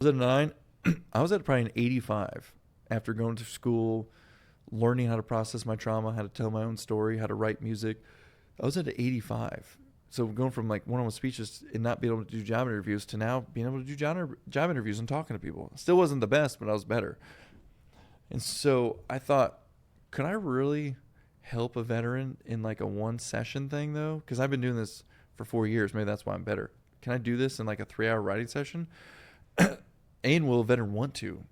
was at a 9. I was at probably an 85 after going to school, learning how to process my trauma, how to tell my own story, how to write music. I was at an 85. So going from like one-on-one speeches and not being able to do job interviews to now being able to do job interviews and talking to people. Still wasn't the best, but I was better. And so I thought, could I really help a veteran in like a one session thing though? Because I've been doing this for 4 years. Maybe that's why I'm better. Can I do this in like a 3-hour writing session? And will a veteran want to?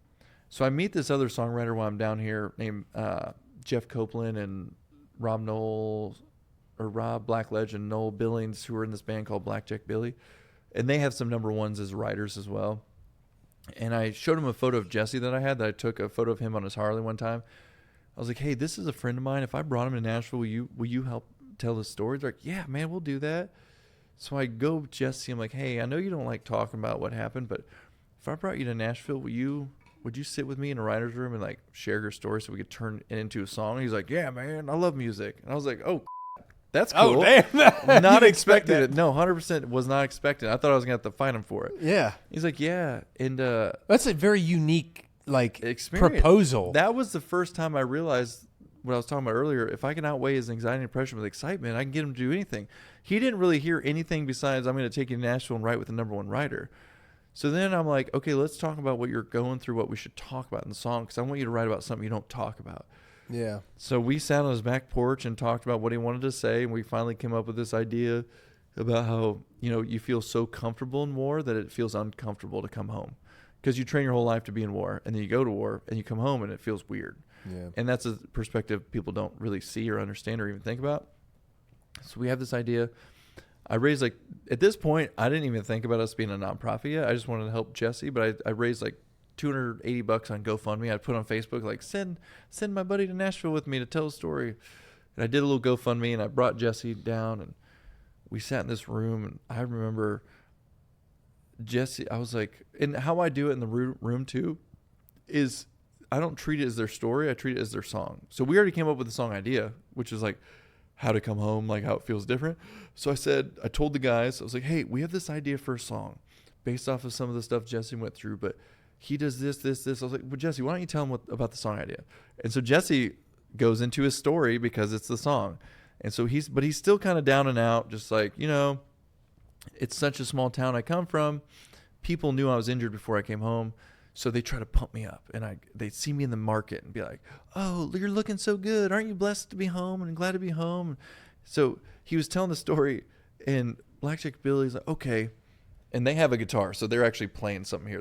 So I meet this other songwriter while I'm down here named Jeff Copeland and Rob Blackledge and Noel Billings, who are in this band called Blackjack Billy. And they have some number ones as writers as well. And I showed him a photo of Jesse that I had, that I took a photo of him on his Harley one time. I was like, hey, this is a friend of mine. If I brought him to Nashville, will you help tell the story? They're like, yeah, man, we'll do that. So I go with Jesse. I'm like, hey, I know you don't like talking about what happened, but if I brought you to Nashville, would you sit with me in a writer's room and like share your story so we could turn it into a song? And he's like, yeah, man, I love music. And I was like, oh, that's cool. Oh, damn. Not expected it. No, 100% was not expected. I thought I was going to have to fight him for it. Yeah. He's like, yeah. And that's a very unique like experience. Proposal. That was the first time I realized what I was talking about earlier. If I can outweigh his anxiety and depression with excitement, I can get him to do anything. He didn't really hear anything besides, I'm going to take you to Nashville and write with the number one writer. So then I'm like, okay, let's talk about what you're going through, what we should talk about in the song, because I want you to write about something you don't talk about. Yeah. So we sat on his back porch and talked about what he wanted to say, and we finally came up with this idea about how, you feel so comfortable in war that it feels uncomfortable to come home. Because you train your whole life to be in war, and then you go to war, and you come home, and it feels weird. Yeah. And that's a perspective people don't really see or understand or even think about. So we have this idea. I raised at this point, I didn't even think about us being a nonprofit yet. I just wanted to help Jesse, but I raised $280 on GoFundMe. I put on Facebook, send my buddy to Nashville with me to tell a story. And I did a little GoFundMe, and I brought Jesse down, and we sat in this room, and I remember Jesse, I was like, and how I do it in the room too is I don't treat it as their story. I treat it as their song. So we already came up with the song idea, which is like how to come home, like how it feels different. So I told the guys, I was like, hey, we have this idea for a song based off of some of the stuff Jesse went through, but he does this. I was like, well, Jesse, why don't you tell him about the song idea? And so Jesse goes into his story because it's the song. And so he's still kind of down and out, just like, it's such a small town I come from. People knew I was injured before I came home, so they try to pump me up. And they'd see me in the market and be like, oh, you're looking so good. Aren't you blessed to be home and glad to be home? So he was telling the story, and Blackjack Billy's like, okay. And they have a guitar, so they're actually playing something here.